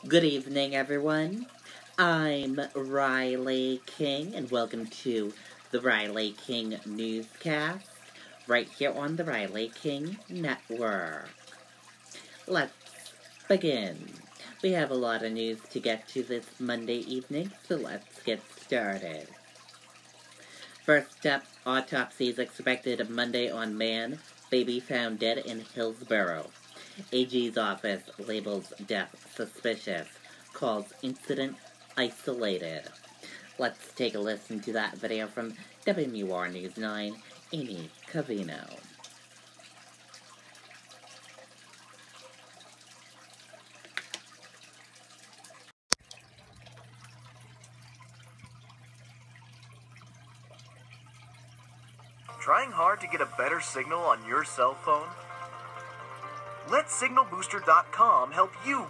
Good evening, everyone. I'm Riley King, and welcome to the Riley King Newscast, right here on the Riley King Network. Let's begin. We have a lot of news to get to this Monday evening, so let's get started. First up, autopsy is expected Monday on man, baby found dead in Hillsborough. AG's office labels death suspicious, calls incident isolated. Let's take a listen to that video from WMUR News 9, Amy Cavino. Trying hard to get a better signal on your cell phone? Let signalbooster.com help you.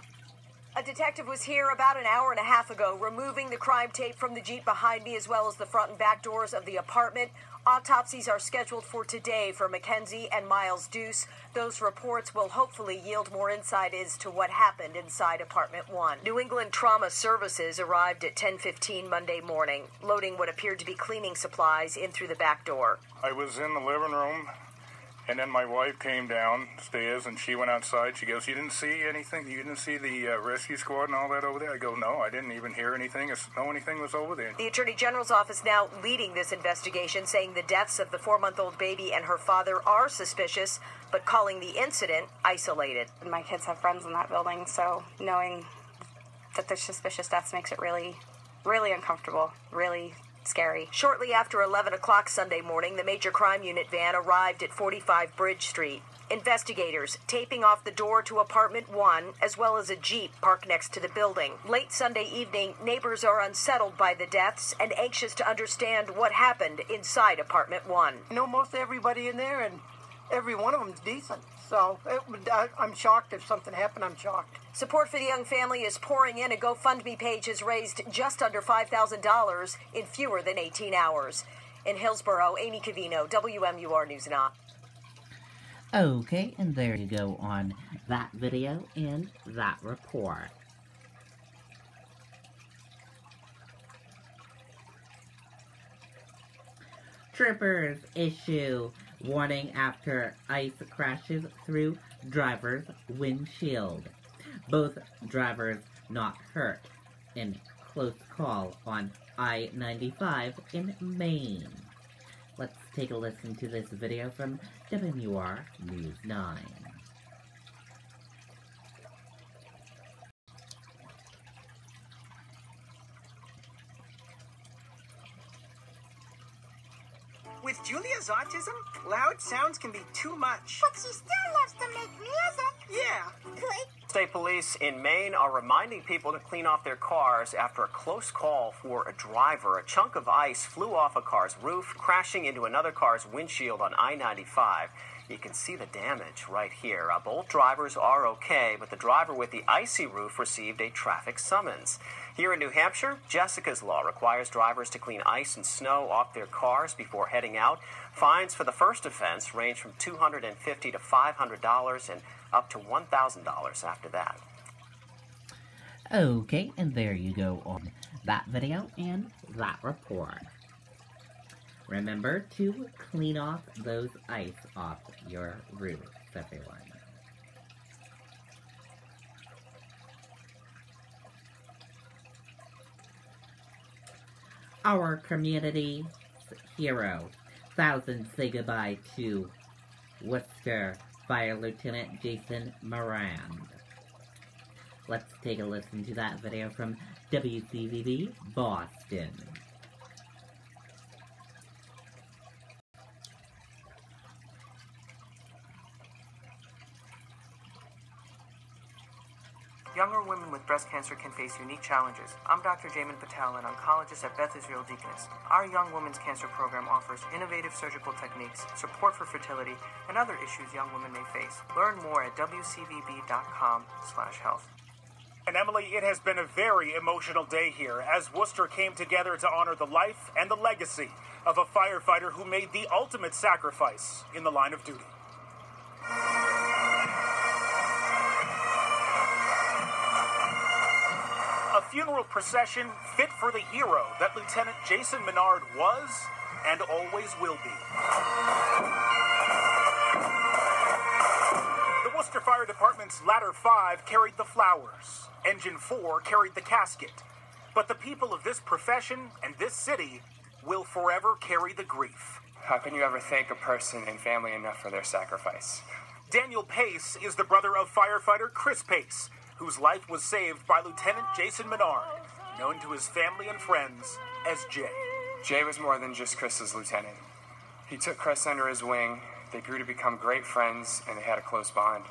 A detective was here about an hour and a half ago, removing the crime tape from the Jeep behind me as well as the front and back doors of the apartment. Autopsies are scheduled for today for Mackenzie and Miles Deuce. Those reports will hopefully yield more insight as to what happened inside apartment 1. New England Trauma Services arrived at 10:15 Monday morning, loading what appeared to be cleaning supplies in through the back door. I was in the living room, and then my wife came downstairs, and she went outside. She goes, "You didn't see anything? You didn't see the rescue squad and all that over there?" I go, "No, I didn't even hear anything or know anything was over there." The Attorney General's office now leading this investigation, saying the deaths of the 4-month-old baby and her father are suspicious, but calling the incident isolated. My kids have friends in that building, so knowing that there's suspicious deaths makes it really, really uncomfortable, really scary. Shortly after 11 o'clock Sunday morning, the major crime unit van arrived at 45 Bridge Street. Investigators taping off the door to apartment 1, as well as a Jeep parked next to the building. Late Sunday evening, neighbors are unsettled by the deaths and anxious to understand what happened inside apartment 1. I know most everybody in there, and every one of them's decent. So I'm shocked. If something happened, I'm shocked. Support for the young family is pouring in. A GoFundMe page has raised just under $5,000 in fewer than 18 hours. In Hillsborough, Amy Cavino, WMUR News 9. Okay, and there you go on that video and that report. Troopers issue warning after ice crashes through driver's windshield. Both drivers not hurt in close call on I-95 in Maine. Let's take a listen to this video from WMUR News 9. With Julia's autism, loud sounds can be too much. But she still loves to make music. Yeah. State police in Maine are reminding people to clean off their cars after a close call for a driver. A chunk of ice flew off a car's roof, crashing into another car's windshield on I-95. You can see the damage right here. Both drivers are okay, but the driver with the icy roof received a traffic summons. Here in New Hampshire, Jessica's Law requires drivers to clean ice and snow off their cars before heading out. Fines for the first offense range from $250 to $500 and up to $1,000 after that. Okay, and there you go on that video and that report. Remember to clean off those ice off your roofs, everyone. Our community hero. Thousands say goodbye to Worcester Fire Lieutenant Jason Moran. Let's take a listen to that video from WCVB Boston. Younger women with breast cancer can face unique challenges. I'm Dr. Jamin Patel, an oncologist at Beth Israel Deaconess. Our Young Women's Cancer Program offers innovative surgical techniques, support for fertility, and other issues young women may face. Learn more at wcvb.com/health. And Emily, it has been a very emotional day here as Worcester came together to honor the life and the legacy of a firefighter who made the ultimate sacrifice in the line of duty. funeral procession fit for the hero that Lieutenant Jason Minard was and always will be. The Worcester Fire Department's Ladder 5 carried the flowers. Engine 4 carried the casket. But the people of this profession and this city will forever carry the grief. How can you ever thank a person and family enough for their sacrifice? Daniel Pace is the brother of firefighter Chris Pace, whose life was saved by Lieutenant Jason Minard, known to his family and friends as Jay. Jay was more than just Chris's lieutenant. He took Chris under his wing, they grew to become great friends, and they had a close bond.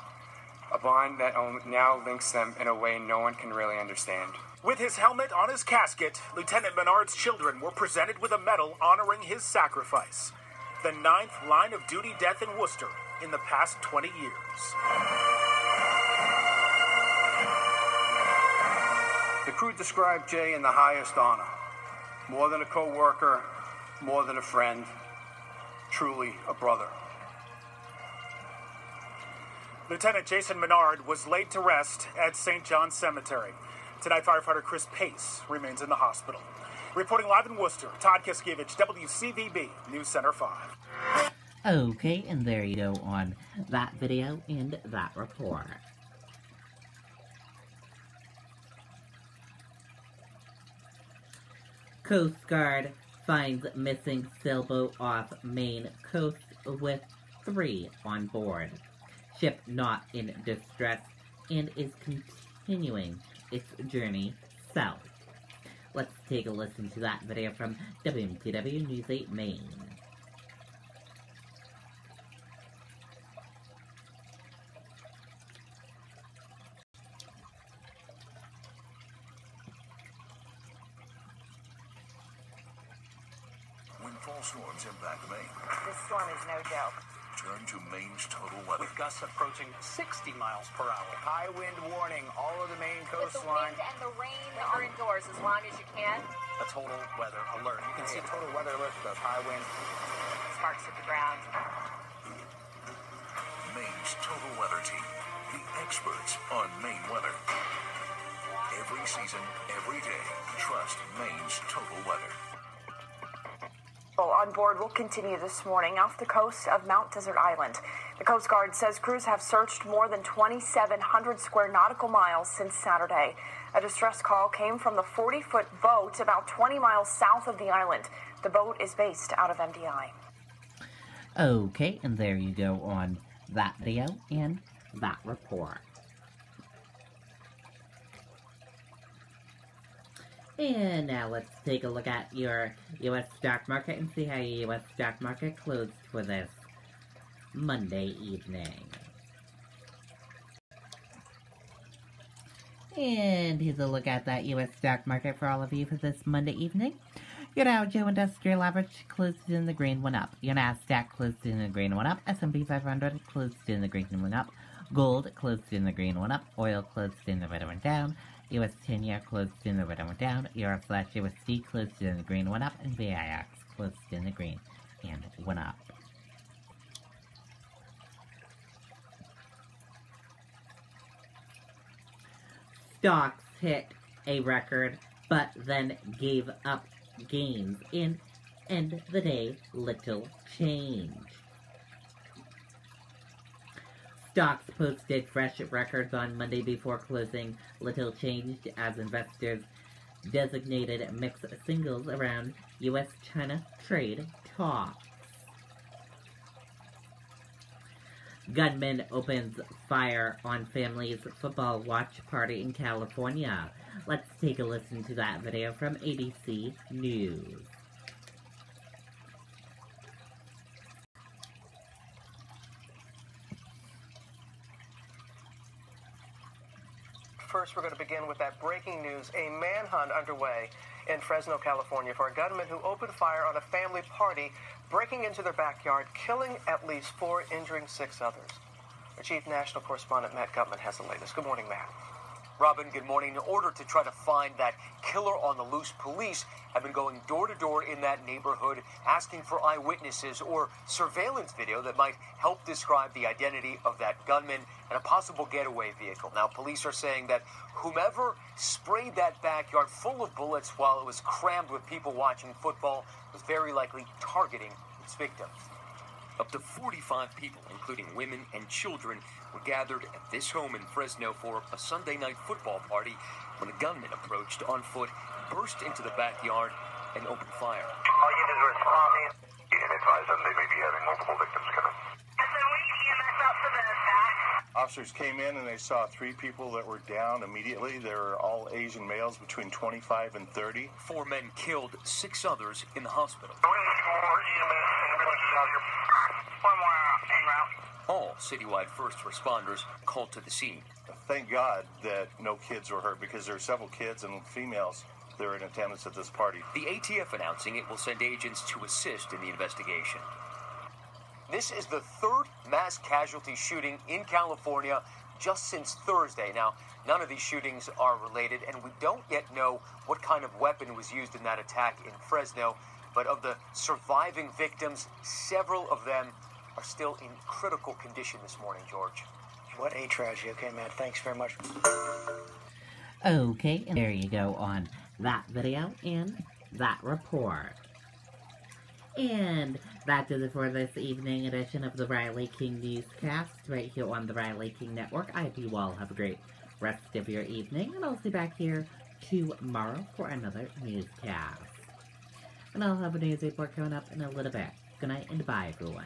A bond that now links them in a way no one can really understand. With his helmet on his casket, Lieutenant Minard's children were presented with a medal honoring his sacrifice. The 9th line of duty death in Worcester in the past 20 years. The crew described Jay in the highest honor. More than a co-worker, more than a friend, truly a brother. Lieutenant Jason Minard was laid to rest at St. John's Cemetery. Tonight, firefighter Chris Pace remains in the hospital. Reporting live in Worcester, Todd Kiskiewicz, WCVB News Center 5. Okay, and there you go on that video and that report. Coast Guard finds missing sailboat off Maine coast with 3 on board. Ship not in distress and is continuing its journey south. Let's take a listen to that video from WMTW News 8 Maine. When fall storms impact Maine, This storm is no joke. turn to Maine's total weather. With gusts approaching 60 miles per hour. High wind warning, all of the Maine With the coastline. wind and the rain, are indoors as long as you can. A total weather alert. You can see Total weather alert, those high wind. Sparks at the ground. Maine's total weather team, the experts on Maine weather. Every season, every day, trust Maine's total weather. On board will continue this morning off the coast of Mount Desert Island. The Coast Guard says crews have searched more than 2,700 square nautical miles since Saturday. A distress call came from the 40-foot boat about 20 miles south of the island. The boat is based out of MDI. Okay, and there you go on that video and that report. And now let's take a look at your U.S. stock market and see how your U.S. stock market closed for this Monday evening. And here's a look at that U.S. stock market for all of you for this Monday evening. Your Dow Jones Industrial Average closed in the green, one up. Your Nasdaq closed in the green, one up. S&P 500 closed in the green, one up. Gold closed in the green, one up. Oil closed in the red, one down. US 10-year closed in the red and went down. Euro/USD closed in the green, went up. And VIX closed in the green and went up. Stocks hit a record, but then gave up gains in end the day little change. Stocks posted fresh records on Monday before closing, little changed as investors designated mixed signals around U.S.-China trade talks. Gunman opens fire on family's football watch party in California. Let's take a listen to that video from ABC News. First, we're going to begin with that breaking news. A manhunt underway in Fresno, California for a gunman who opened fire on a family party, breaking into their backyard, killing at least 4, injuring 6 others. Our Chief National Correspondent Matt Gutman has the latest. Good morning, Matt. Robin, good morning. In order to try to find that killer on the loose, police have been going door to door in that neighborhood asking for eyewitnesses or surveillance video that might help describe the identity of that gunman and a possible getaway vehicle. Now, police are saying that whomever sprayed that backyard full of bullets while it was crammed with people watching football was very likely targeting its victims. Up to 45 people, including women and children, were gathered at this home in Fresno for a Sunday night football party when a gunman approached on foot, burst into the backyard, and opened fire. All units are responding. You can advise them they may be having multiple victims coming. Officers came in and they saw 3 people that were down immediately. They were all Asian males between 25 and 30. 4 men killed, 6 others in the hospital. All citywide first responders called to the scene. Thank God that no kids were hurt because there are several kids and females that are in attendance at this party. The ATF announcing it will send agents to assist in the investigation. This is the 3rd mass casualty shooting in California just since Thursday. Now, none of these shootings are related, and we don't yet know what kind of weapon was used in that attack in Fresno. But of the surviving victims, several of them are still in critical condition this morning, George. What a tragedy. Okay, man, thanks very much. Okay, and there you go on that video and that report. And that does it for this evening edition of the Riley King Newscast right here on the Riley King Network. I hope you all have a great rest of your evening, and I'll see you back here tomorrow for another newscast. And I'll have a news report coming up in a little bit. Good night and bye, everyone.